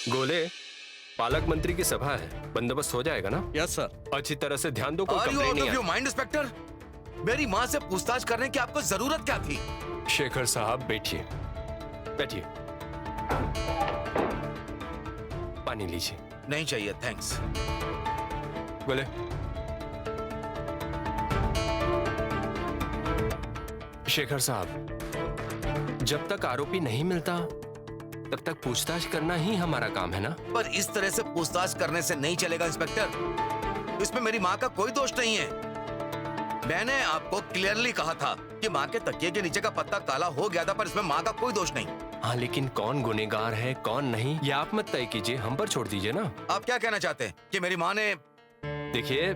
गोले, पालक मंत्री की सभा है, बंदोबस्त हो जाएगा ना? Yes sir. अच्छी तरह से ध्यान दो, कोई Are you कंप्लेंट out नहीं of your आए। mind, inspector? मेरी माँ से पूछताछ करने की आपको जरूरत क्या थी? शेखर साहब बैठिए, बैठिए, पानी लीजिए। नहीं चाहिए, थैंक्स। गोले, शेखर साहब, जब तक आरोपी नहीं मिलता तब तक पूछताछ करना ही हमारा काम है ना? पर इस तरह से पूछताछ करने से नहीं चलेगा इंस्पेक्टर। इसमें मेरी माँ का कोई दोष नहीं है। मैंने आपको क्लियरली कहा था कि माँ के तकिए के नीचे का पत्ता काला हो गया था, पर इसमें माँ का कोई दोष नहीं। हाँ, लेकिन कौन गुनहगार है कौन नहीं, ये आप मत तय कीजिए, हम पर छोड़ दीजिए ना। आप क्या कहना चाहते हैं कि मेरी माँ ने? देखिए,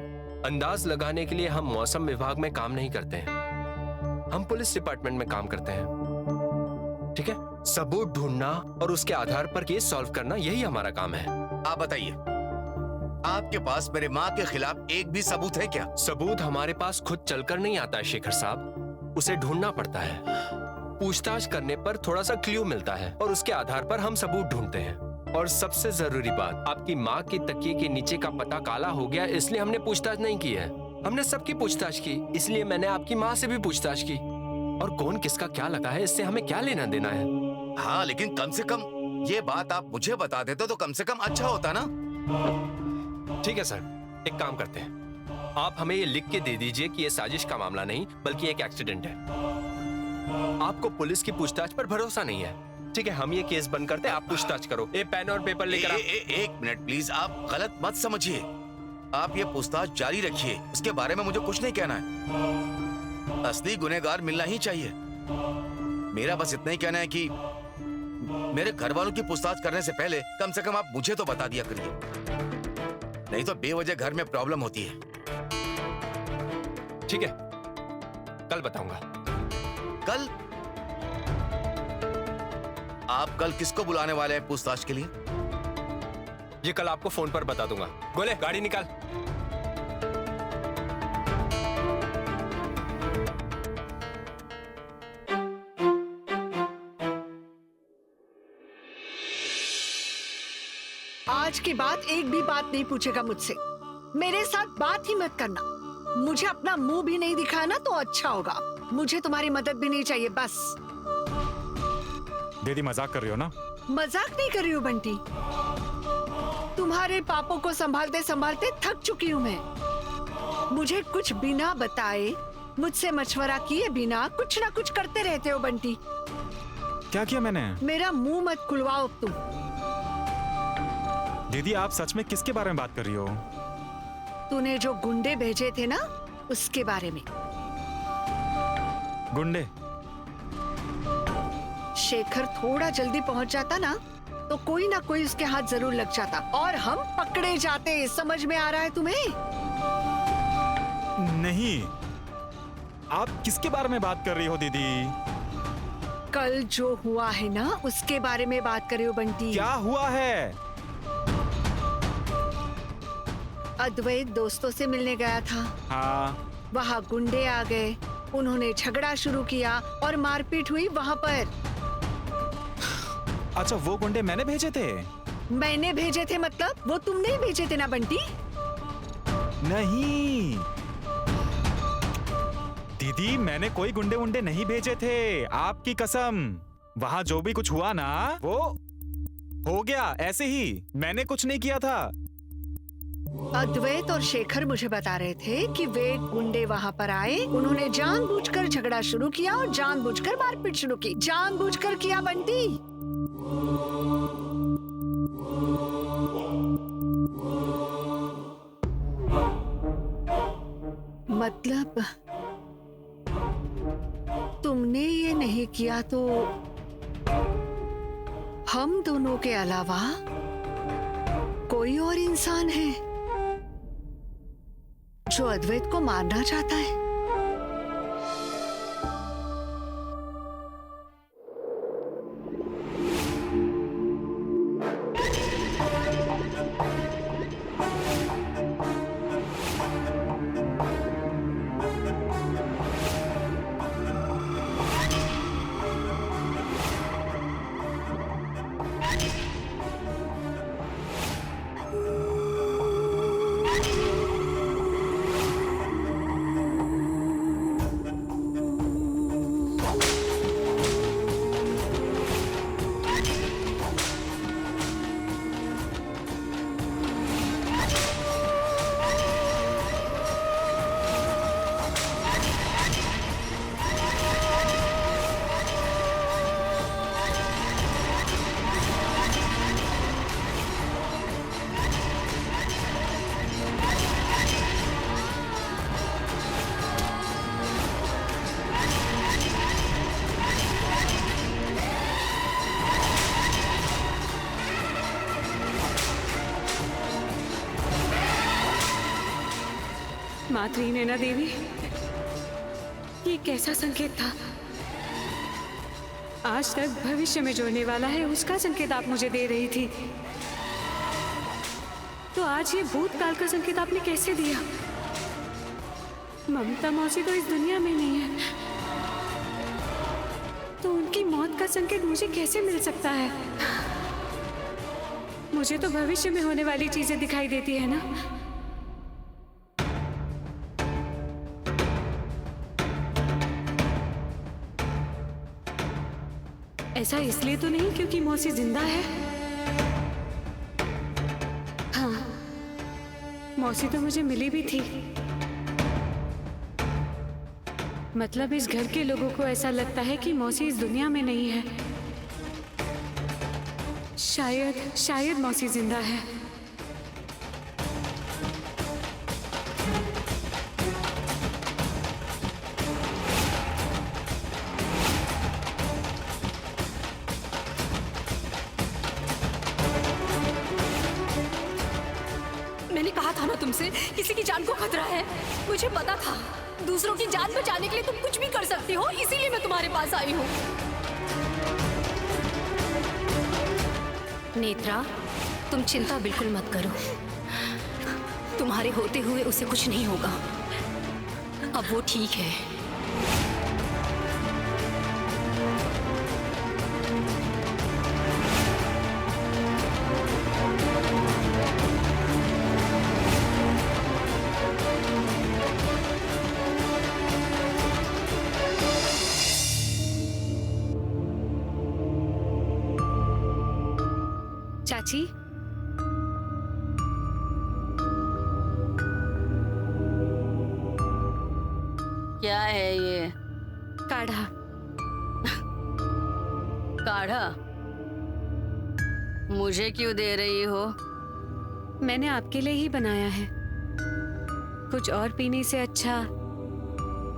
अंदाज लगाने के लिए हम मौसम विभाग में काम नहीं करते हैं, हम पुलिस डिपार्टमेंट में काम करते हैं, ठीक है? सबूत ढूंढना और उसके आधार पर केस सॉल्व करना, यही हमारा काम है। आप बताइए, आपके पास मेरे माँ के खिलाफ एक भी सबूत है क्या? सबूत हमारे पास खुद चलकर नहीं आता है शेखर साहब, उसे ढूंढना पड़ता है। पूछताछ करने पर थोड़ा सा क्लू मिलता है और उसके आधार पर हम सबूत ढूंढते हैं। और सबसे जरूरी बात, आपकी माँ के तकिए के नीचे का पता काला हो गया, इसलिए हमने पूछताछ नहीं की है। हमने सबकी पूछताछ की, इसलिए मैंने आपकी माँ से भी पूछताछ की। और कौन किसका क्या लगा है, इससे हमें क्या लेना देना है? हाँ, लेकिन कम से कम ये बात आप मुझे बता देते तो कम से कम अच्छा होता ना। ठीक है सर, एक काम करते हैं, आप हमें ये लिख के दे दीजिए कि ये साजिश का मामला नहीं बल्कि एक एक्सीडेंट है। आपको पुलिस की पूछताछ पर भरोसा नहीं है, ठीक है? हम ये केस बंद करते हैं, आप पूछताछ करो। एक पेन और पेपर लेकर एक मिनट प्लीज, आप गलत मत समझिए। आप ये पूछताछ जारी रखिए, उसके बारे में मुझे कुछ नहीं कहना है। असली गुनहगार मिलना ही चाहिए। मेरा बस इतना ही कहना है कि मेरे घर वालों की पूछताछ करने से पहले कम से कम आप मुझे तो बता दिया करिए, नहीं तो बेवजह घर में प्रॉब्लम होती है। ठीक है, कल बताऊंगा। कल? आप कल किसको बुलाने वाले हैं पूछताछ के लिए? ये कल आपको फोन पर बता दूंगा। गोले, गाड़ी निकाल। आज के बाद एक भी बात नहीं पूछेगा मुझसे। मेरे साथ बात ही मत करना। मुझे अपना मुंह भी नहीं दिखाना तो अच्छा होगा। मुझे तुम्हारी मदद भी नहीं चाहिए, बस। दीदी मजाक कर रही हो ना? मजाक नहीं कर रही हूँ बंटी। तुम्हारे पापों को संभालते संभालते थक चुकी हूँ मैं। मुझे कुछ बिना बताए, मुझसे मशवरा किए बिना कुछ ना कुछ करते रहते हो बंटी। क्या किया मैंने? मेरा मुंह मत खुलवाओ तुम। दीदी आप सच में किसके बारे में बात कर रही हो? तूने जो गुंडे भेजे थे ना, उसके बारे में। गुंडे? शेखर थोड़ा जल्दी पहुंच जाता ना तो कोई ना कोई उसके हाथ जरूर लग जाता और हम पकड़े जाते। समझ में आ रहा है तुम्हें? नहीं, आप किसके बारे में बात कर रही हो दीदी? कल जो हुआ है ना, उसके बारे में बात कर रही हो बंटी। क्या हुआ है? अद्वैत दोस्तों से मिलने गया था। हाँ। वहाँ गुंडे आ गए, उन्होंने झगड़ा शुरू किया और मारपीट हुई वहाँ पर। अच्छा, वो गुंडे मैंने भेजे थे? मैंने भेजे थे मतलब? वो तुम नहीं भेजे थे ना बंटी? नहीं दीदी, मैंने कोई गुंडे वुंडे नहीं भेजे थे, आपकी कसम। वहाँ जो भी कुछ हुआ ना, वो हो गया ऐसे ही, मैंने कुछ नहीं किया था। अद्वैत और शेखर मुझे बता रहे थे कि वे गुंडे वहाँ पर आए, उन्होंने जानबूझकर झगड़ा शुरू किया और जानबूझकर मारपीट शुरू की। जानबूझकर किया बंटी। मतलब तुमने ये नहीं किया तो हम दोनों के अलावा कोई और इंसान है जो अद्वैत को मारना चाहता है? मातृ नैना देवी, ये कैसा संकेत था? आज तक भविष्य में जो होने वाला है उसका संकेत आप मुझे दे रही थी, तो आज ये भूतकाल का संकेत आपने कैसे दिया? ममता मौसी तो इस दुनिया में नहीं है, तो उनकी मौत का संकेत मुझे कैसे मिल सकता है? मुझे तो भविष्य में होने वाली चीजें दिखाई देती है ना। ऐसा इसलिए तो नहीं क्योंकि मौसी जिंदा है? हाँ, मौसी तो मुझे मिली भी थी। मतलब इस घर के लोगों को ऐसा लगता है कि मौसी इस दुनिया में नहीं है। शायद मौसी जिंदा है। मैंने कहा था ना तुमसे, किसी की जान को खतरा है। मुझे पता था दूसरों की जान बचाने के लिए तुम कुछ भी कर सकती हो, इसीलिए मैं तुम्हारे पास आई हूँ। नेत्रा, तुम चिंता बिल्कुल मत करो। तुम्हारे होते हुए उसे कुछ नहीं होगा। अब वो ठीक है। चाची, क्या है ये? काढ़ा। काढ़ा? मुझे क्यों दे रही हो? मैंने आपके लिए ही बनाया है। कुछ और पीने से अच्छा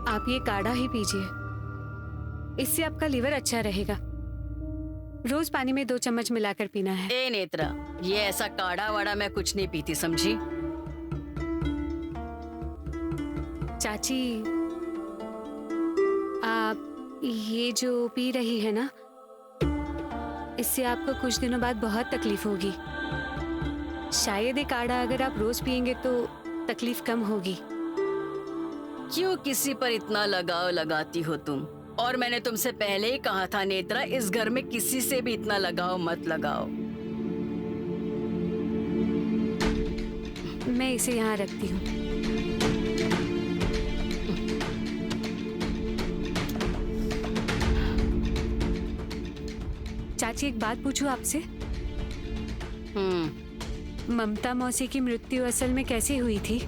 आप ये काढ़ा ही पीजिए। इससे आपका लीवर अच्छा रहेगा। रोज पानी में 2 चम्मच मिलाकर पीना है। ए नेत्रा, ये ऐसा काढ़ा वाड़ा मैं कुछ नहीं पीती, समझी? चाची, आप ये जो पी रही है ना, इससे आपको कुछ दिनों बाद बहुत तकलीफ होगी। शायद ये काढ़ा अगर आप रोज पियेंगे तो तकलीफ कम होगी। क्यों किसी पर इतना लगाव लगाती हो तुम? और मैंने तुमसे पहले ही कहा था नेत्रा, इस घर में किसी से भी इतना लगाव मत लगाओ। मैं इसे यहाँ रखती हूँ। चाची, एक बात पूछूं आपसे? ममता मौसी की मृत्यु असल में कैसे हुई थी?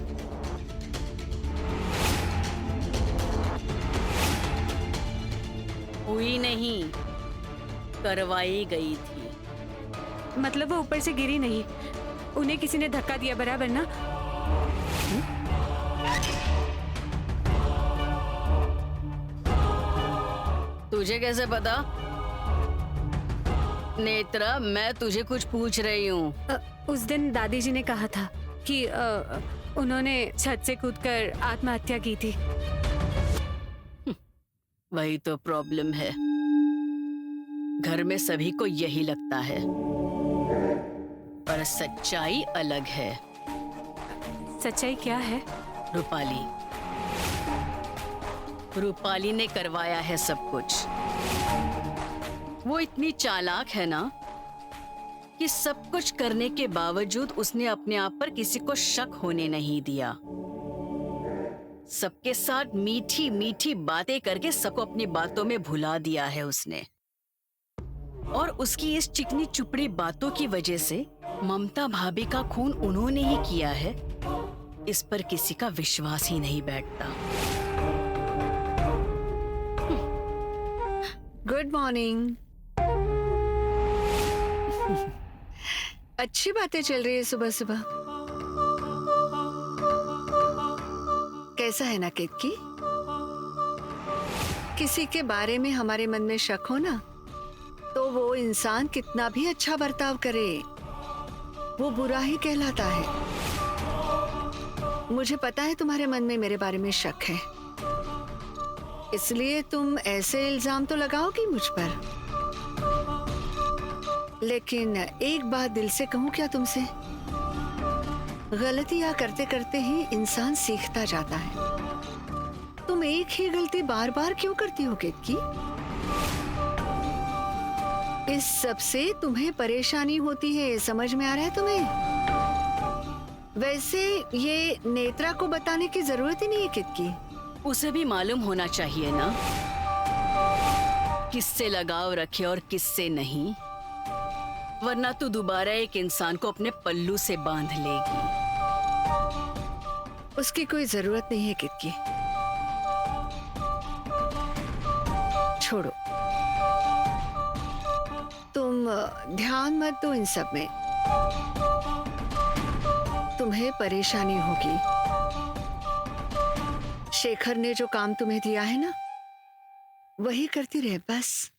हुई नहीं, करवाई गई थी। मतलब वो ऊपर से गिरी नहीं, उन्हें किसी ने धक्का दिया, बराबर ना? तुझे कैसे पता? नेत्रा, मैं तुझे कुछ पूछ रही हूँ। उस दिन दादी जी ने कहा था कि उन्होंने छत से कूदकर आत्महत्या की थी। वही तो प्रॉब्लम है। घर में सभी को यही लगता है, पर सच्चाई अलग है। सच्चाई क्या है? रूपाली ने करवाया है सब कुछ। वो इतनी चालाक है ना कि सब कुछ करने के बावजूद उसने अपने आप पर किसी को शक होने नहीं दिया। सबके साथ मीठी मीठी बातें करके सबको अपनी बातों में भुला दिया है उसने। और उसकी इस चिकनी चुपड़ी बातों की वजह से ममता भाभी का खून उन्होंने ही किया है, इस पर किसी का विश्वास ही नहीं बैठता। Good morning. अच्छी बातें चल रही है सुबह सुबह। कैसा है ना केतकी? किसी के बारे में हमारे मन में शक हो ना, तो वो इंसान कितना भी अच्छा बर्ताव करे, वो बुरा ही कहलाता है। मुझे पता है तुम्हारे मन में मेरे बारे में शक है, इसलिए तुम ऐसे इल्जाम तो लगाओगी मुझ पर। लेकिन एक बात दिल से कहूं क्या तुमसे, गलतियां करते करते ही इंसान सीखता जाता है। तुम एक ही गलती बार बार क्यों करती हो केतकी? इस सब से तुम्हें परेशानी होती है, ये समझ में आ रहा है तुम्हें? वैसे ये नेत्रा को बताने की जरूरत ही नहीं है केतकी। उसे भी मालूम होना चाहिए ना किससे लगाव रखे और किससे नहीं, वरना तू दोबारा एक इंसान को अपने पल्लू से बांध लेगी। उसकी कोई जरूरत नहीं है केतकी, छोड़ो। तुम ध्यान मत दो इन सब में, तुम्हें परेशानी होगी। शेखर ने जो काम तुम्हें दिया है ना, वही करती रहे बस।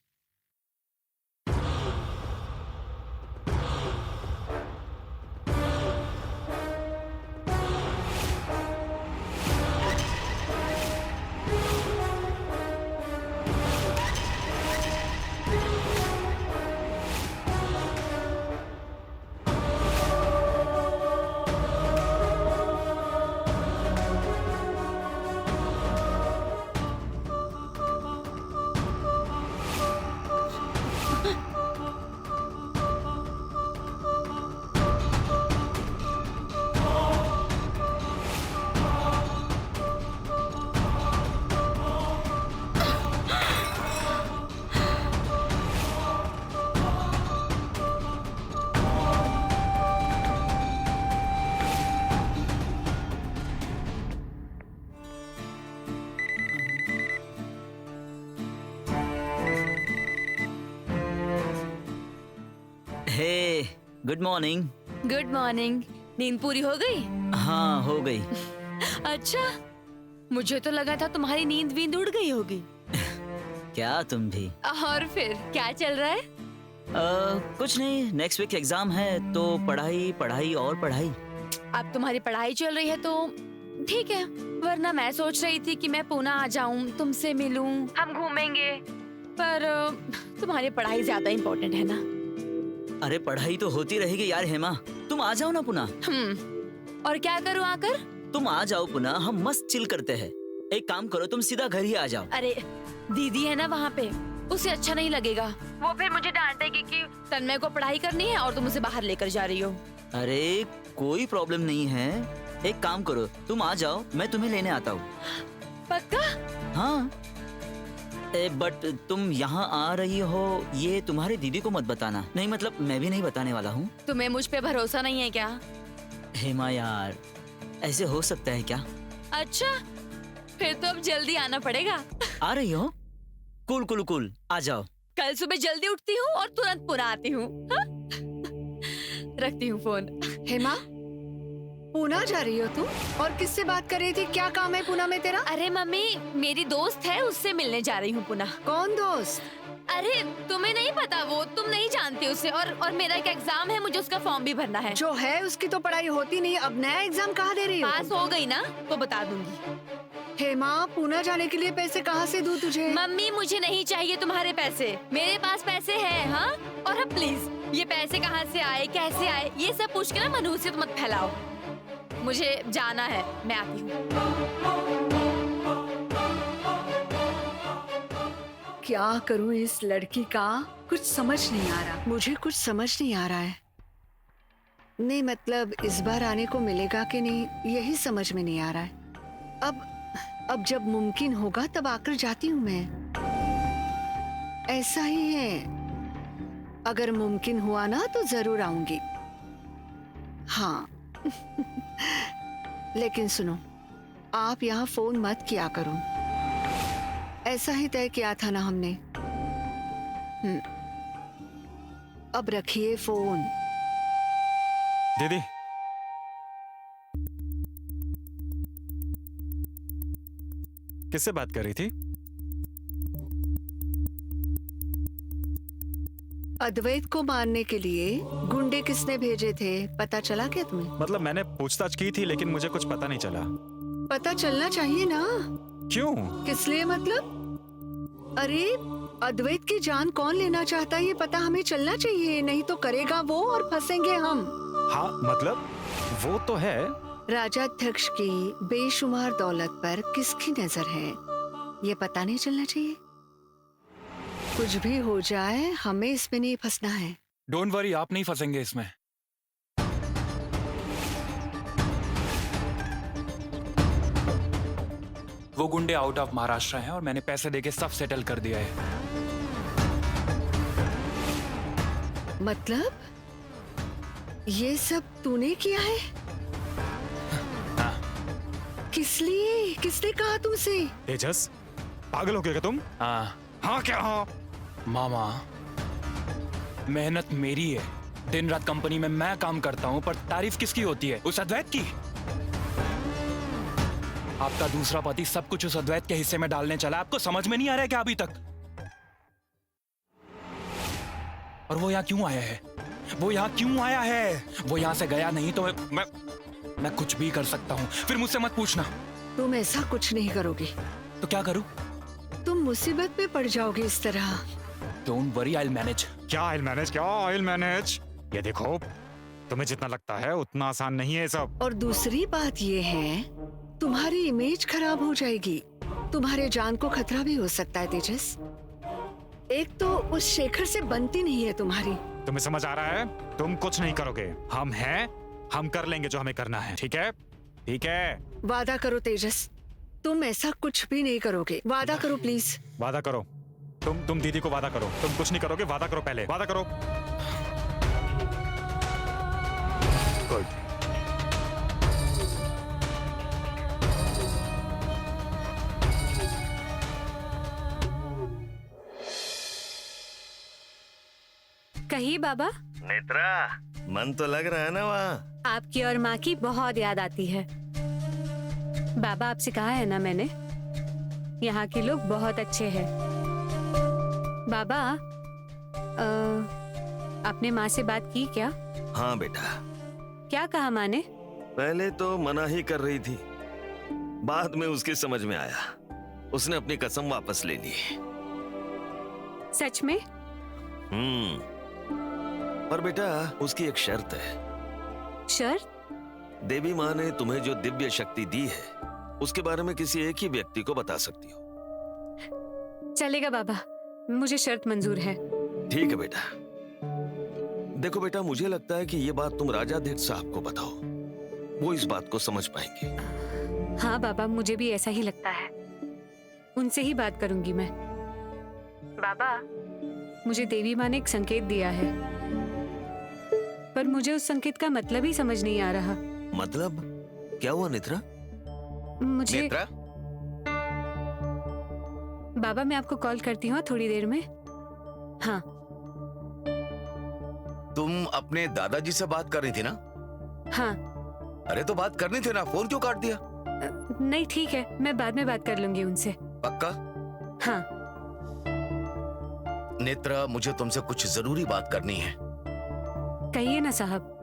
हे, गुड मॉर्निंग। Good morning. नींद पूरी हो गई? हाँ, हो गई। अच्छा, मुझे तो लगा था तुम्हारी नींद वींद उड़ गई होगी। क्या तुम भी? और फिर क्या चल रहा है? कुछ नहीं, नेक्स्ट वीक एग्जाम है तो पढ़ाई पढ़ाई और पढ़ाई। अब तुम्हारी पढ़ाई चल रही है तो ठीक है, वरना मैं सोच रही थी कि मैं पुणे आ जाऊं, तुमसे मिलूं, हम घूमेंगे, पर तुम्हारी पढ़ाई ज्यादा इम्पोर्टेंट है ना। अरे पढ़ाई तो होती रहेगी यार हेमा, तुम आ जाओ ना पुणे। और क्या करूं आकर? तुम आ जाओ पुणे, हम मस्त चिल करते हैं। एक काम करो, तुम सीधा घर ही आ जाओ। अरे दीदी है ना वहाँ पे, उसे अच्छा नहीं लगेगा, वो फिर मुझे डांटेगी कि तन्मय को पढ़ाई करनी है और तुम उसे बाहर लेकर जा रही हो। अरे कोई प्रॉब्लम नहीं है, एक काम करो, तुम आ जाओ, मैं तुम्हें लेने आता हूँ। पक्का? हाँ। बट तुम यहाँ आ रही हो ये तुम्हारी दीदी को मत बताना। नहीं मतलब मैं भी नहीं बताने वाला हूँ। तुम्हें मुझ पे भरोसा नहीं है क्या? हेमा यार, ऐसे हो सकता है क्या? अच्छा, फिर तो अब जल्दी आना पड़ेगा। आ रही हो? कूल कूल कूल, आ जाओ। कल सुबह जल्दी उठती हूँ और तुरंत पुणे आती हूँ। हाँ? रखती हूँ फोन। हेमा, पुणे जा रही हो तुम? और किससे बात कर रही थी? क्या काम है पुणे में तेरा? अरे मम्मी, मेरी दोस्त है, उससे मिलने जा रही हूँ पुणे। कौन दोस्त? अरे तुम्हें नहीं पता, वो तुम नहीं जानती उसे। और मेरा एक एग्जाम है, मुझे उसका फॉर्म भी भरना है। जो है उसकी तो पढ़ाई होती नहीं, अब नया एग्जाम कहाँ दे रही हो? पास हो गई ना तो बता दूंगी। हेमा, पुणे जाने के लिए पैसे कहाँ से दूं तुझे? मम्मी, मुझे नहीं चाहिए तुम्हारे पैसे, मेरे पास पैसे हैं। हाँ, और अब प्लीज ये पैसे कहाँ से आए, कैसे आए, ये सब पूछ के ना मनहूसियत मत फैलाओ। मुझे जाना है, मैं आती हूँ। क्या करूं इस लड़की का, कुछ समझ नहीं आ रहा। मुझे कुछ समझ नहीं आ रहा है। नहीं मतलब इस बार आने को मिलेगा कि नहीं, यही समझ में नहीं आ रहा है। अब जब मुमकिन होगा तब आकर जाती हूँ मैं। ऐसा ही है, अगर मुमकिन हुआ ना तो जरूर आऊंगी। हाँ। लेकिन सुनो, आप यहाँ फोन मत किया करो, ऐसा ही तय किया था ना हमने। अब रखिए फोन। दीदी, किससे बात कर रही थी? अद्वैत को मारने के लिए गुंडे किसने भेजे थे, पता चला क्या तुम्हें? मतलब मैंने पूछताछ की थी लेकिन मुझे कुछ पता नहीं चला। पता चलना चाहिए ना। क्यों? किस लिए मतलब? अरे अद्वैत की जान कौन लेना चाहता है ये पता हमें चलना चाहिए, नहीं तो करेगा वो और फंसेंगे हम। हाँ मतलब वो तो है। राजाध्यक्ष की बेशुमार दौलत पर किसकी नजर है ये पता नहीं चलना चाहिए। कुछ भी हो जाए हमें इसमें नहीं फंसना है। डोंट वरी, आप नहीं फंसेंगे इसमें। वो गुंडे आउट ऑफ महाराष्ट्र हैं और मैंने पैसे देके सब सेटल कर दिया है। मतलब ये सब तूने किया है? किस लिए? किसने कहा तुमसे? तेजस पागल हो गए क्या तुम? हाँ क्या? हाँ मामा, मेहनत मेरी है, दिन रात कंपनी में मैं काम करता हूँ, पर तारीफ किसकी होती है? उस अद्वैत की। आपका दूसरा पति सब कुछ उस अद्वैत के हिस्से में डालने चला, आपको समझ में नहीं आ रहा है क्या अभी तक? और वो यहाँ क्यों आया है? वो यहाँ क्यों आया है? वो यहाँ से गया नहीं तो मैं कुछ भी कर सकता हूँ, फिर मुझसे मत पूछना। तुम ऐसा कुछ नहीं करोगे। तो क्या करूँ? तुम मुसीबत में पड़ जाओगे इस तरह। Don't worry, I will manage. क्या आई मैनेज? क्या आई मैनेज? ये देखो, तुम्हें जितना लगता है उतना आसान नहीं है सब। और दूसरी बात ये है, तुम्हारी इमेज खराब हो जाएगी, तुम्हारे जान को खतरा भी हो सकता है तेजस। एक तो उस शेखर से बनती नहीं है तुम्हारी। तुम्हें समझ आ रहा है? तुम कुछ नहीं करोगे, हम हैं, हम कर लेंगे जो हमें करना है। ठीक है? ठीक है? वादा करो तेजस, तुम ऐसा कुछ भी नहीं करोगे। वादा करो प्लीज। वादा करो। तुम दीदी को वादा करो, तुम कुछ नहीं करोगे। वादा करो, पहले वादा करो। गुड। कहिए बाबा। नेत्रा, मन तो लग रहा है ना वहाँ? आपकी और माँ की बहुत याद आती है। बाबा आपसे कहा है ना मैंने, यहाँ के लोग बहुत अच्छे हैं। बाबा आपने माँ से बात की क्या? हाँ बेटा। क्या कहा माँ ने? पहले तो मना ही कर रही थी, बाद में उसके समझ में आया, उसने अपनी कसम वापस ले ली। सच में? पर बेटा उसकी एक शर्त है। शर्त? देवी माँ ने तुम्हें जो दिव्य शक्ति दी है उसके बारे में किसी एक ही व्यक्ति को बता सकती हो। चलेगा बाबा, मुझे शर्त मंजूर है। ठीक है बेटा। देखो बेटा, मुझे लगता है कि ये बात तुम राजाध्यक्ष साहब को बताओ, वो इस बात को समझ पाएंगे। हाँ बाबा, मुझे भी ऐसा ही लगता है, उनसे ही बात करूंगी मैं। बाबा मुझे देवी माँ ने एक संकेत दिया है, पर मुझे उस संकेत का मतलब ही समझ नहीं आ रहा। मतलब क्या हुआ नेत्रा? मुझे नेत्रा, बाबा मैं आपको कॉल करती हूँ थोड़ी देर में। हाँ। तुम अपने दादाजी से बात कर रही थी ना? हाँ। अरे तो बात करनी थी ना, फोन क्यों काट दिया? नहीं ठीक है, मैं बाद में बात कर लूंगी उनसे। पक्का? हाँ। नेत्रा, मुझे तुमसे कुछ जरूरी बात करनी है। कहिए ना साहब।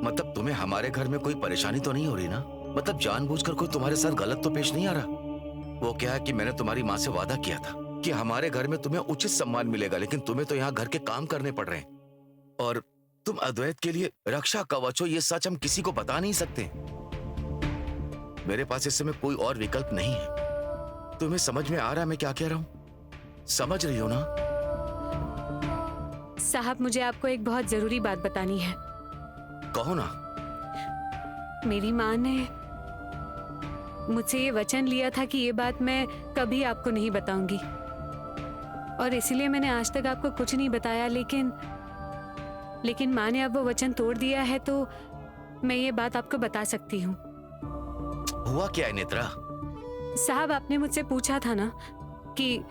मतलब तुम्हें हमारे घर में कोई परेशानी तो नहीं हो रही ना? मतलब जानबूझकर कोई तुम्हारे साथ गलत तो पेश नहीं आ रहा? वो क्या है कि मैंने तुम्हारी माँ से वादा किया था कि हमारे घर में तुम्हें उचित सम्मान मिलेगा, लेकिन तुम्हें तो यहाँ घर के काम करने पड़ रहे हैं। और तुम अद्वैत के लिए रक्षा कवच हो, ये सच हम किसी को बता नहीं सकते। मेरे पास इस समय कोई और विकल्प नहीं है। तुम्हें समझ में आ रहा है मैं क्या कह रहा हूँ? समझ रही हो ना? साहब मुझे आपको एक बहुत जरूरी बात बतानी है। कहो ना। मेरी माँ ने मुझसे ये वचन लिया था कि ये बात मैं कभी आपको नहीं बताऊंगी, और इसीलिए मैंने आज तक आपको कुछ नहीं बताया, लेकिन माँ ने अब वो वचन तोड़ दिया है, तो मैं ये बात आपको बता सकती हूँ। हुआ क्या है नेत्रा? साहब आपने मुझसे पूछा था ना कि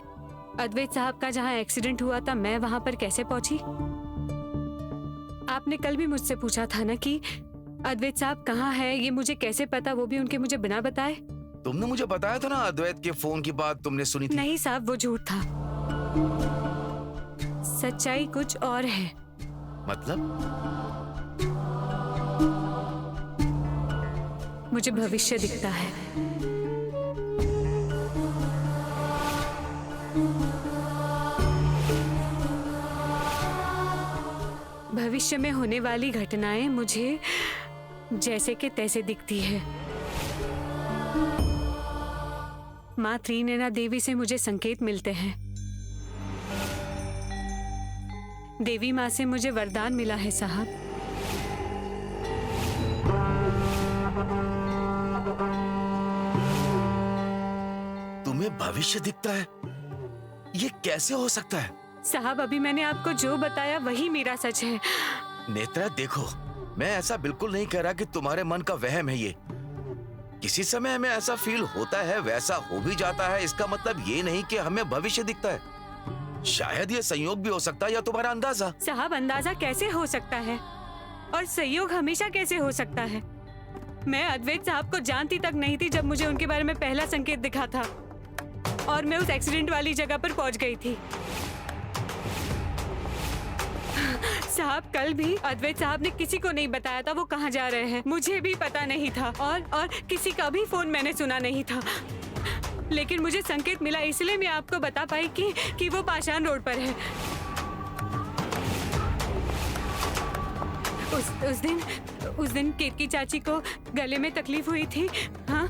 अद्वैत साहब का जहाँ एक्सीडेंट हुआ था मैं वहां पर कैसे पहुंची। आपने कल भी मुझसे पूछा था ना कि अद्वैत साहब कहाँ है, ये मुझे कैसे पता, वो भी उनके मुझे बिना बताए। तुमने मुझे बताया था ना अद्वैत के फोन की बात तुमने सुनी थी। नहीं साहब, वो झूठ था। सच्चाई कुछ और है। मतलब? मुझे भविष्य दिखता है। भविष्य में होने वाली घटनाएं मुझे जैसे के तैसे दिखती है। माँ त्रिनयना देवी से मुझे संकेत मिलते हैं। देवी माँ से मुझे वरदान मिला है साहब। तुम्हें भविष्य दिखता है? ये कैसे हो सकता है? साहब अभी मैंने आपको जो बताया वही मेरा सच है। नेत्रा देखो, मैं ऐसा बिल्कुल नहीं कह रहा कि तुम्हारे मन का वहम है ये। किसी समय हमें ऐसा फील होता है, वैसा हो भी जाता है। इसका मतलब ये नहीं कि हमें भविष्य दिखता है। शायद ये संयोग भी हो सकता है या तुम्हारा अंदाजा। साहब अंदाजा कैसे हो सकता है और संयोग हमेशा कैसे हो सकता है? मैं अद्वैत साहब को जानती तक नहीं थी जब मुझे उनके बारे में पहला संकेत दिखा था और मैं उस एक्सीडेंट वाली जगह पर पहुंच गई थी। साहब कल भी अद्वैत साहब ने किसी को नहीं बताया था वो कहाँ जा रहे हैं। मुझे भी पता नहीं था और किसी का भी फोन मैंने सुना नहीं था। लेकिन मुझे संकेत मिला, इसलिए मैं आपको बता पाई कि वो पाषाण रोड पर है। उस दिन केतकी चाची को गले में तकलीफ हुई थी। हाँ,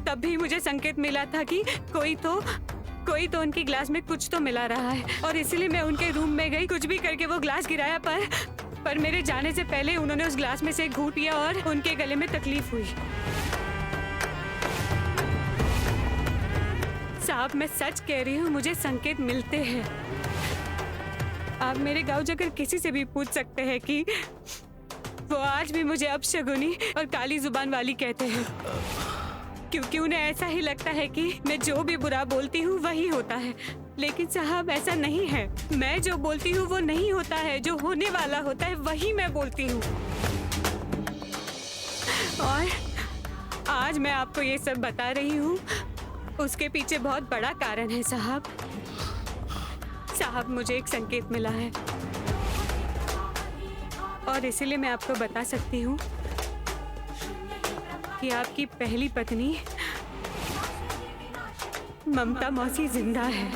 तब भी मुझे संकेत मिला था कि कोई तो उनकी ग्लास में कुछ तो मिला रहा है और इसलिए मैं उनके रूम में गई। कुछ भी करके वो ग्लास गिराया पर मेरे जाने से पहले उन्होंने उस ग्लास में से एक घूंट पिया और उनके गले में तकलीफ हुई। साहब मैं सच कह रही हूँ, मुझे संकेत मिलते हैं। आप मेरे गांव जाकर किसी से भी पूछ सकते हैं कि वो आज भी मुझे अपशगुनी और काली जुबान वाली कहते हैं, क्योंकि उन्हें ऐसा ही लगता है कि मैं जो भी बुरा बोलती हूँ वही होता है। लेकिन साहब ऐसा नहीं है। मैं जो बोलती हूँ वो नहीं होता है, जो होने वाला होता है वही मैं बोलती हूँ। और आज मैं आपको ये सब बता रही हूँ, उसके पीछे बहुत बड़ा कारण है साहब। साहब मुझे एक संकेत मिला है और इसीलिए मैं आपको बता सकती हूँ कि आपकी पहली पत्नी ममता मौसी जिंदा है।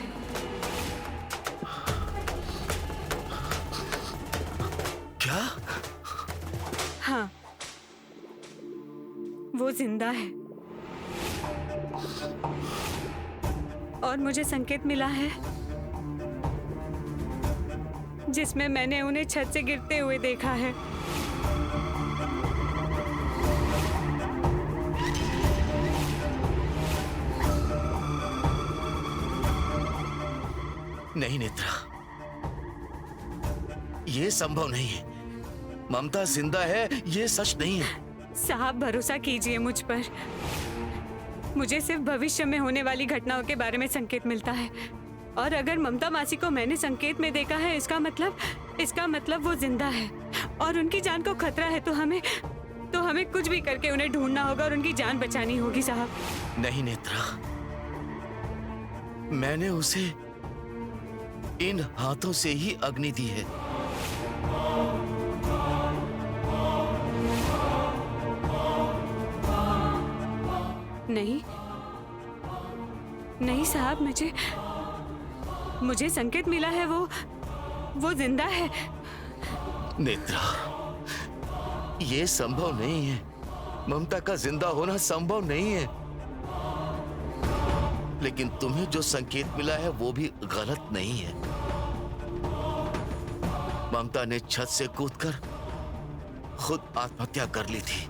क्या? हाँ, वो जिंदा है और मुझे संकेत मिला है जिसमें मैंने उन्हें छत से गिरते हुए देखा है। नहीं नेत्रा, ये संभव नहीं है। ममता जिंदा है, ये सच नहीं है। साहब भरोसा कीजिए मुझ पर। मुझे सिर्फ भविष्य में होने वाली घटनाओं के बारे में संकेत मिलता है और अगर ममता मासी को मैंने संकेत में देखा है, इसका मतलब वो जिंदा है और उनकी जान को खतरा है। तो हमें कुछ भी करके उन्हें ढूंढना होगा और उनकी जान बचानी होगी साहब। नहीं नेत्रा, मैंने उसे इन हाथों से ही अग्नि दी है। नहीं साहब, मुझे संकेत मिला है वो जिंदा है। नेत्रा, ये संभव नहीं है। ममता का जिंदा होना संभव नहीं है। लेकिन तुम्हें जो संकेत मिला है वो भी गलत नहीं है। ममता ने छत से कूदकर खुद आत्महत्या कर ली थी।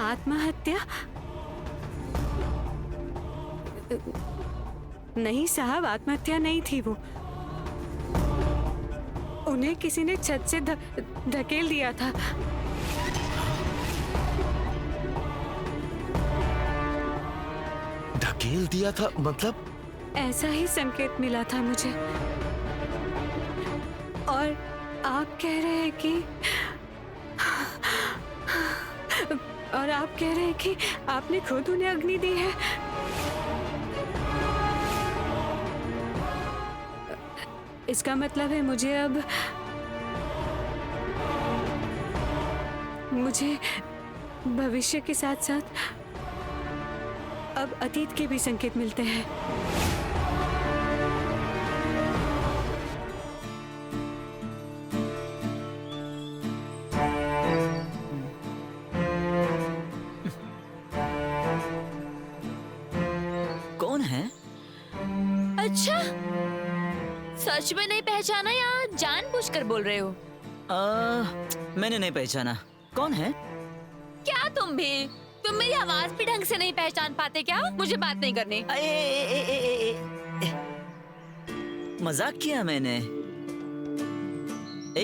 आत्महत्या? नहीं साहब, आत्महत्या नहीं थी वो। उन्हें किसी ने छत से धकेल दिया था। धकेल दिया था मतलब? ऐसा ही संकेत मिला था मुझे। और आप कह रहे हैं कि और आप कह रहे हैं कि आपने खुद उन्हें अग्नि दी है? इसका मतलब है मुझे भविष्य के साथ साथ अब अतीत के भी संकेत मिलते हैं। कौन है? अच्छा, सच में नहीं पहचाना या जानबूझकर बोल रहे हो? मैंने नहीं पहचाना। कौन है? क्या तुम मेरी आवाज भी ढंग से नहीं पहचान पाते क्या? मुझे बात नहीं करनी। मजाक किया मैंने।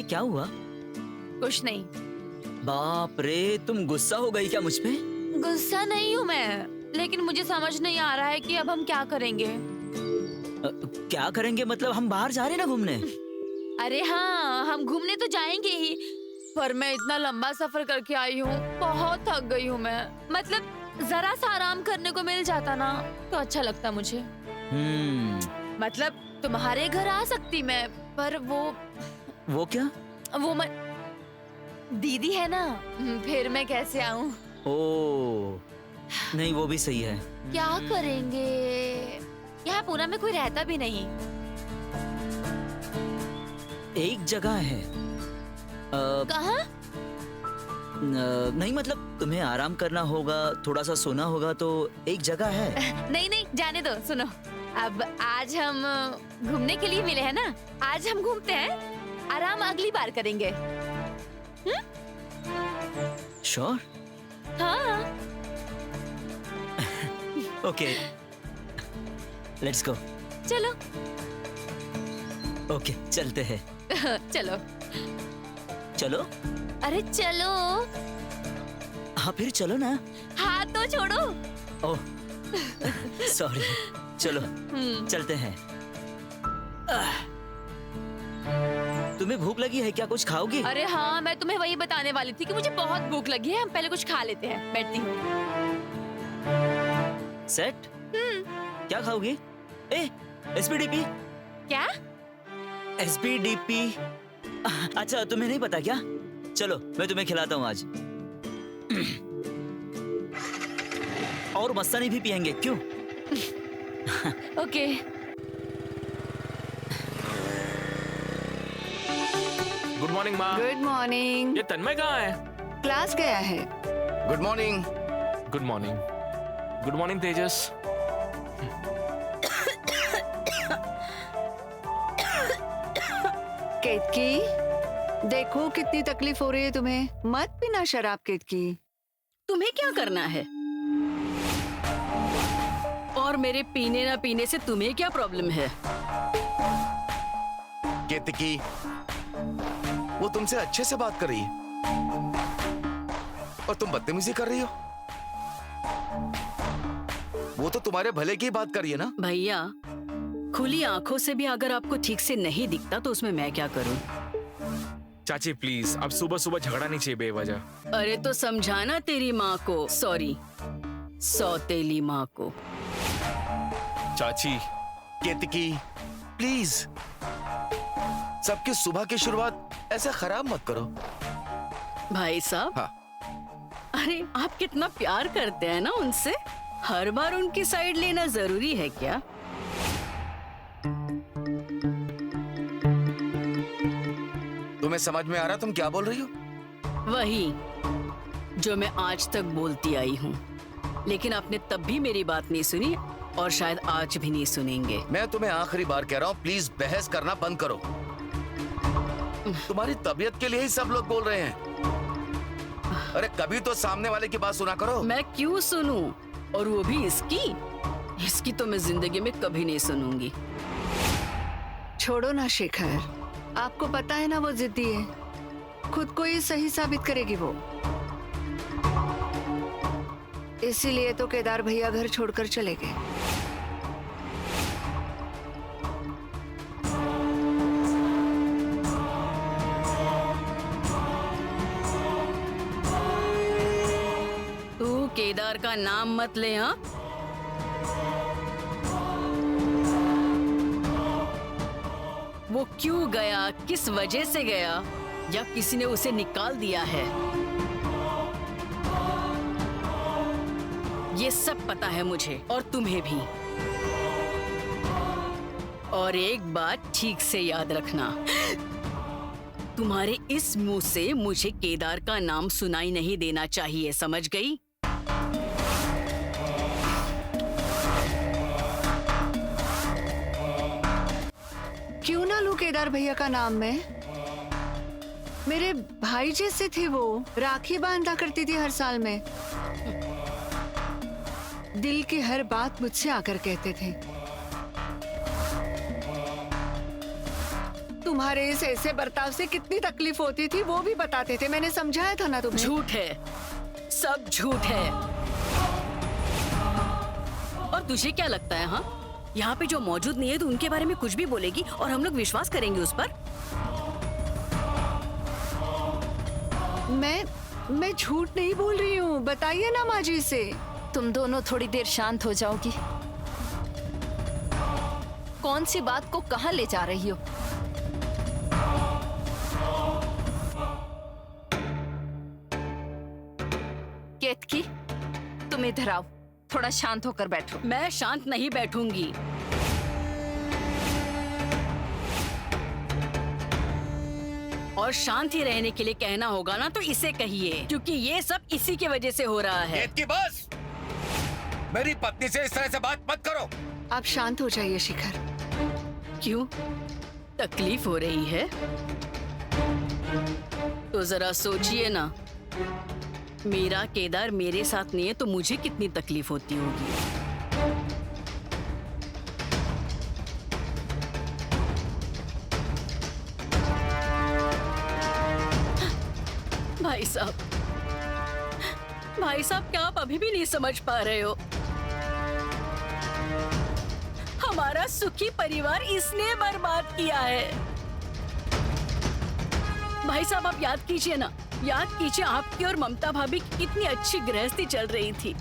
क्या हुआ? कुछ नहीं। बाप रे, तुम गुस्सा हो गई क्या मुझ पे? गुस्सा नहीं हूँ मैं, लेकिन मुझे समझ नहीं आ रहा है कि अब हम क्या करेंगे। क्या करेंगे मतलब? हम बाहर जा रहे हैं ना घूमने? अरे हाँ, हम घूमने तो जाएंगे ही, पर मैं इतना लंबा सफर करके आई हूँ, बहुत थक गई हूँ मैं। मतलब जरा सा आराम करने को मिल जाता ना तो अच्छा लगता मुझे। मतलब तुम्हारे घर आ सकती मैं, पर वो क्या? वो मैं दीदी है ना, फिर मैं कैसे आऊँ? ओ नहीं, वो भी सही है। क्या करेंगे? यहाँ पूना में कोई रहता भी नहीं। एक जगह है। कहाँ? नहीं मतलब तुम्हें आराम करना होगा, थोड़ा सा सोना होगा, तो एक जगह है। नहीं, जाने दो। सुनो, अब आज हम घूमने के लिए मिले हैं ना, आज हम घूमते हैं, आराम अगली बार करेंगे। श्योर? हाँ। Okay, let's go. चलो। ओके, चलते हैं। चलो। चलो। अरे चलो। हाँ फिर चलो ना। हाथ तो छोड़ो। Oh sorry. चलो चलते हैं। तुम्हें भूख लगी है क्या? कुछ खाओगी? अरे हाँ, मैं तुम्हें वही बताने वाली थी कि मुझे बहुत भूख लगी है, हम पहले कुछ खा लेते हैं। बैठती हूँ। सेट? क्या खाओगी? एसपीडीपी? क्या? एसपीडीपी? अच्छा तुम्हें नहीं पता क्या? चलो मैं तुम्हें खिलाता हूँ आज। और मस्तानी भी पियेंगे, क्यों? ओके। गुड मॉर्निंग माँ। Good morning. ये तन्मय कहाँ है? क्लास गया है। Good morning. Good morning. Good morning Tejas. Ketaki, देखो कितनी तकलीफ हो रही है तुम्हें। मत पीना शराब केतकी। तुम्हें क्या करना है? और मेरे पीने ना पीने से तुम्हें क्या प्रॉब्लम है? केतकी, वो तुमसे अच्छे से बात कर रही है और तुम बदतमीजी कर रही हो। वो तो तुम्हारे भले की बात कर रही है ना। भैया, खुली आंखों से भी अगर आपको ठीक से नहीं दिखता तो उसमें मैं क्या करूं? चाची प्लीज, अब सुबह सुबह झगड़ा नहीं चाहिए बेवजह। अरे तो समझाना तेरी माँ को, सॉरी सौतेली माँ को। चाची केतकी प्लीज, सबकी सुबह की शुरुआत ऐसे खराब मत करो। भाई साहब, हाँ। अरे आप कितना प्यार करते हैं ना उनसे, हर बार उनकी साइड लेना जरूरी है क्या? तुम्हें समझ में आ रहा तुम क्या बोल रही हो? वही जो मैं आज तक बोलती आई हूँ, लेकिन आपने तब भी मेरी बात नहीं सुनी और शायद आज भी नहीं सुनेंगे। मैं तुम्हें आखिरी बार कह रहा हूँ, प्लीज बहस करना बंद करो। तुम्हारी तबीयत के लिए ही सब लोग बोल रहे हैं। अरे कभी तो सामने वाले की बात सुना करो। मैं क्यों सुनूं? और वो भी इसकी तो मैं जिंदगी में कभी नहीं सुनूंगी। छोड़ो ना शेखर, आपको पता है ना वो जिद्दी है, खुद को ही सही साबित करेगी वो। इसीलिए तो केदार भैया घर छोड़कर चले गए। केदार का नाम मत ले। हाँ, वो क्यों गया, किस वजह से गया, या किसी ने उसे निकाल दिया है, ये सब पता है मुझे और तुम्हें भी। और एक बात ठीक से याद रखना, तुम्हारे इस मुंह से मुझे केदार का नाम सुनाई नहीं देना चाहिए, समझ गई? क्यों ना लूं केदार भैया का नाम मैं? मेरे भाई जैसे थे वो, राखी बांधा करती थी हर साल में। दिल की हर बात मुझसे आकर कहते थे। तुम्हारे इस ऐसे बर्ताव से कितनी तकलीफ होती थी वो भी बताते थे, मैंने समझाया था ना तुम्हें। झूठ है, सब झूठ है। और तुझे क्या लगता है, हाँ, यहाँ पे जो मौजूद नहीं है तो उनके बारे में कुछ भी बोलेगी और हम लोग विश्वास करेंगे उस पर? मैं झूठ नहीं बोल रही हूँ, बताइए ना माँ जी से। तुम दोनों थोड़ी देर शांत हो जाओगी? कौन सी बात को कहाँ ले जा रही हो? केतकी, तुम इधर आओ, थोड़ा शांत होकर बैठो। मैं शांत नहीं बैठूंगी। और शांति रहने के लिए कहना होगा ना तो इसे कहिए, क्योंकि ये सब इसी की वजह से हो रहा है। केतकी बस, मेरी पत्नी से इस तरह से बात मत करो। आप शांत हो जाइए शिखर। क्यों, तकलीफ हो रही है? तो जरा सोचिए ना, मेरा केदार मेरे साथ नहीं है तो मुझे कितनी तकलीफ होती होगी। भाई साहब, क्या आप अभी भी नहीं समझ पा रहे हो? हमारा सुखी परिवार इसने बर्बाद किया है। भाई साहब, आप याद कीजिए ना, याद कीजिए आपकी और ममता भाभी की कितनी अच्छी गृहस्थी चल रही थी,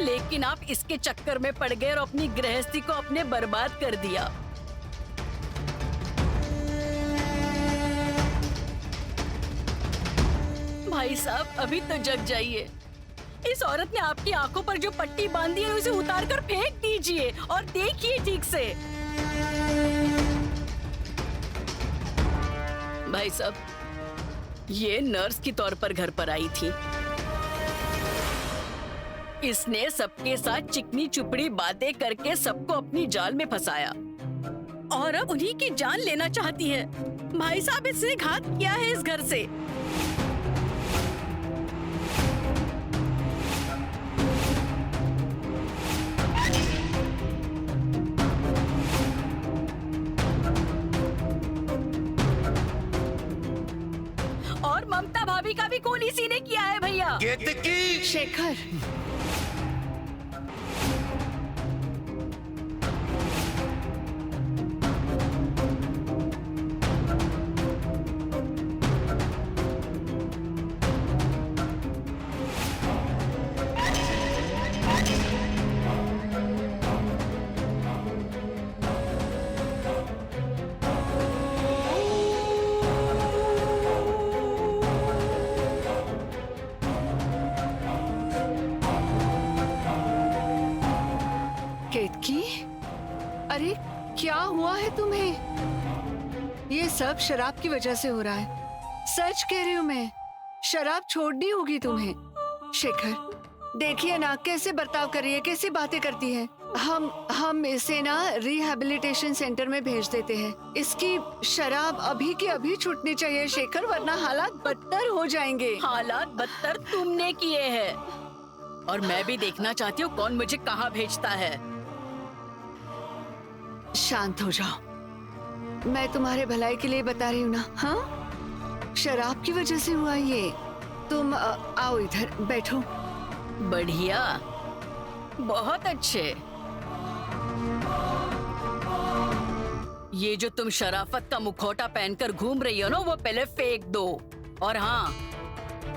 लेकिन आप इसके चक्कर में पड़ गए और अपनी गृहस्थी को अपने बर्बाद कर दिया। भाई साहब, अभी तो जग जाइए। इस औरत ने आपकी आंखों पर जो पट्टी बांधी है उसे उतार कर फेंक दीजिए और देखिए ठीक से। भाई साहब, ये नर्स के तौर पर घर पर आई थी। इसने सबके साथ चिकनी चुपड़ी बातें करके सबको अपनी जाल में फंसाया और अब उन्हीं की जान लेना चाहती है। भाई साहब, इसने घात किया है इस घर से। और ममता भाभी का भी खून इसी ने किया है भैया। केतकी, शेखर, केतकी, अरे क्या हुआ है तुम्हें? ये सब शराब की वजह से हो रहा है। सच कह रही हूँ मैं, शराब छोड़नी होगी तुम्हें। शेखर, देखिए ना कैसे बर्ताव कर रही है, कैसी बातें करती है। हम इसे ना रिहैबिलिटेशन सेंटर में भेज देते हैं। इसकी शराब अभी की अभी छूटनी चाहिए शेखर, वरना हालात बदतर हो जाएंगे। हालात बदतर तुमने किए हैं और मैं भी देखना चाहती हूँ कौन मुझे कहाँ भेजता है। शांत हो जाओ, मैं तुम्हारे भलाई के लिए बता रही हूँ ना। हाँ, शराब की वजह से हुआ ये। तुम आओ इधर बैठो। बढ़िया, बहुत अच्छे। ये जो तुम शराफत का मुखौटा पहनकर घूम रही हो ना, वो पहले फेंक दो। और हाँ,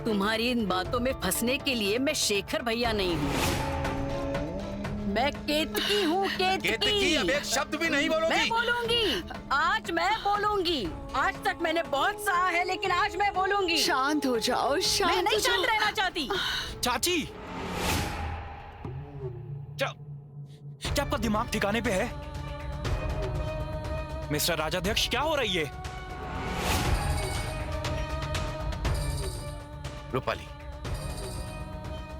तुम्हारी इन बातों में फंसने के लिए मैं शेखर भैया नहीं हूँ, मैं केतकी हूँ। केतकी, अब एक शब्द भी नहीं बोलोगी। मैं बोलूंगी, आज मैं बोलूंगी। आज तक मैंने बहुत सहा है, लेकिन आज मैं बोलूंगी। शांत हो जाओ, शांत मैं नहीं हो जाओ। शांत रहना चाहती। चाची, क्या क्या आपका दिमाग ठिकाने पे है? मिस्टर राजाध्यक्ष, क्या हो रही है? रूपाली,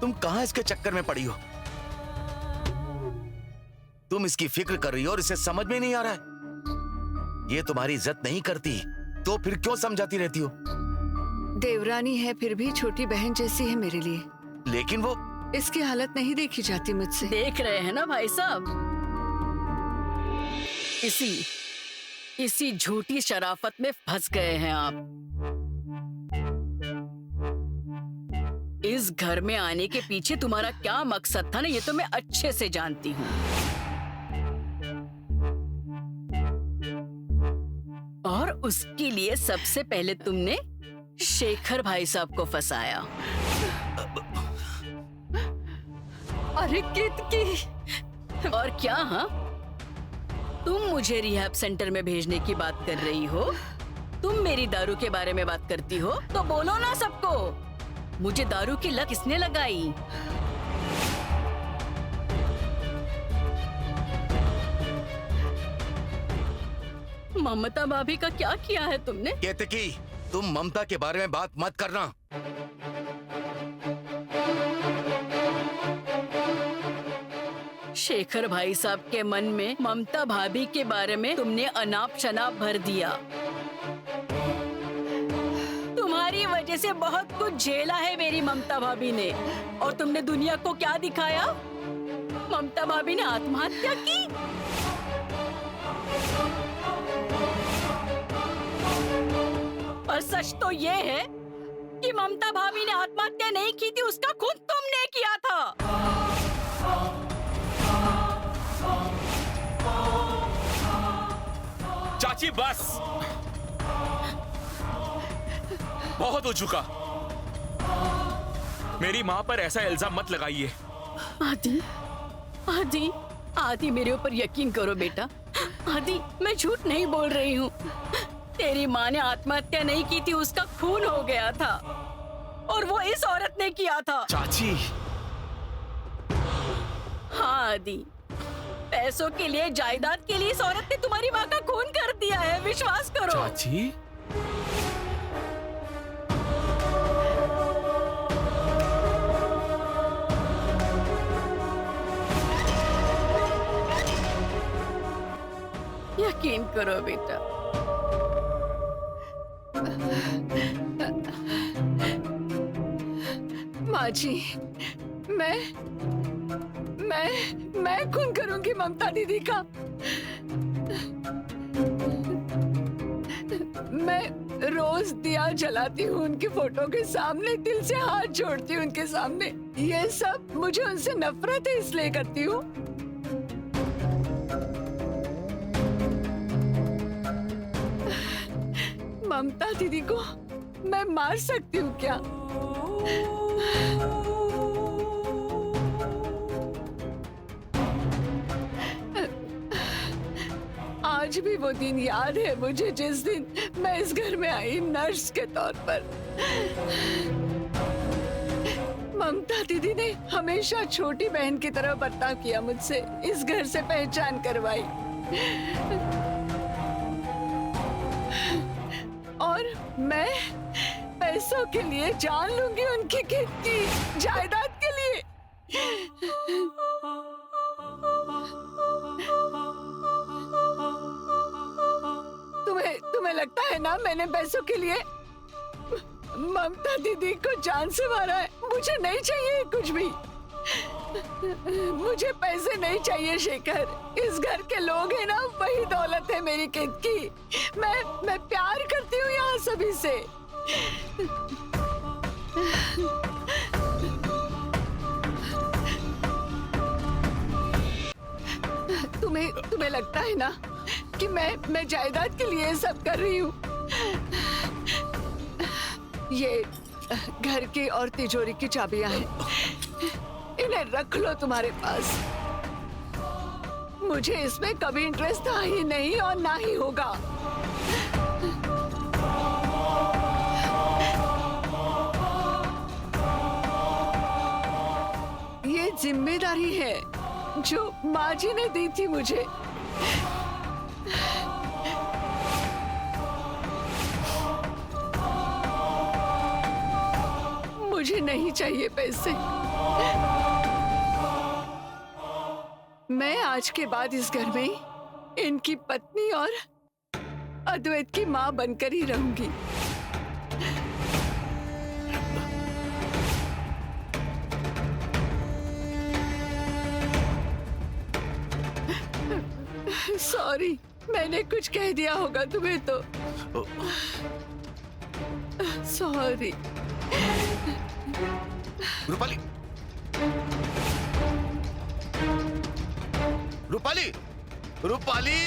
तुम कहां इसके चक्कर में पड़ी हो? तुम इसकी फिक्र कर रही हो और इसे समझ में नहीं आ रहा है। ये तुम्हारी इज्जत नहीं करती तो फिर क्यों समझाती रहती हो? देवरानी है, फिर भी छोटी बहन जैसी है मेरे लिए। लेकिन वो इसकी हालत नहीं देखी जाती मुझसे। देख रहे हैं ना भाई साहब, इसी झूठी शराफत में फंस गए हैं आप। इस घर में आने के पीछे तुम्हारा क्या मकसद था ना, ये तो मैं अच्छे से जानती हूँ। और उसके लिए सबसे पहले तुमने शेखर भाई साहब को फंसाया। अरे केतकी, और क्या? हाँ, तुम मुझे रिहैब सेंटर में भेजने की बात कर रही हो, तुम मेरी दारू के बारे में बात करती हो, तो बोलो ना सबको, मुझे दारू की लत किसने लगाई? ममता भाभी का क्या किया है तुमने? केतकी, तुम ममता के बारे में बात मत करना। शेखर भाई साहब के मन में ममता भाभी के बारे में तुमने अनाप शनाप भर दिया। तुम्हारी वजह से बहुत कुछ झेला है मेरी ममता भाभी ने, और तुमने दुनिया को क्या दिखाया? ममता भाभी ने आत्महत्या की। और सच तो ये है कि ममता भाभी ने आत्महत्या नहीं की थी, उसका खून तुमने किया था। चाची बस, बहुत हो चुका। मेरी माँ पर ऐसा इल्जाम मत लगाइए। आदि, आदि, आदि, मेरे ऊपर यकीन करो बेटा। आदि, मैं झूठ नहीं बोल रही हूँ। तेरी माँ ने आत्महत्या नहीं की थी, उसका खून हो गया था, और वो इस औरत ने किया था। चाची, हाँ आदि, पैसों के लिए, जायदाद के लिए इस औरत ने तुम्हारी माँ का खून कर दिया है, विश्वास करो। चाची, यकीन करो बेटा। माँ जी, मैं खून करूंगी ममता दीदी का। मैं रोज दिया जलाती हूँ उनकी फोटो के सामने, दिल से हाथ जोड़ती हूँ उनके सामने। ये सब मुझे उनसे नफरत है, इसलिए करती हूँ। ममता दीदी को मैं मार सकती हूँ क्या? आज भी वो दिन याद है मुझे, जिस दिन मैं इस घर में आई नर्स के तौर पर। ममता दीदी ने हमेशा छोटी बहन की तरह बर्ताव किया मुझसे, इस घर से पहचान करवाई। और मैं पैसों के लिए जान लूंगी उनकी खेती, जायदाद के लिए। तुम्हें लगता है ना मैंने पैसों के लिए ममता दीदी को जान से मारा है? मुझे नहीं चाहिए कुछ भी, मुझे पैसे नहीं चाहिए शेखर। इस घर के लोग हैं ना, वही दौलत है मेरी किद की। मैं प्यार करती हूँ यहाँ सभी से। तुम्हें लगता है ना कि मैं जायदाद के लिए सब कर रही हूँ? घर की और तिजोरी की चाबियां हैं। इन्हें रख लो तुम्हारे पास। मुझे इसमें कभी इंटरेस्ट था ही नहीं और ना ही होगा। ये जिम्मेदारी है जो माँ जी ने दी थी मुझे। मुझे नहीं चाहिए पैसे। मैं आज के बाद इस घर में इनकी पत्नी और अद्वैत की माँ बनकर ही रहूंगी। सॉरी, मैंने कुछ कह दिया होगा तुम्हें तो। सॉरी। रूपाली, रूपाली, रूपाली,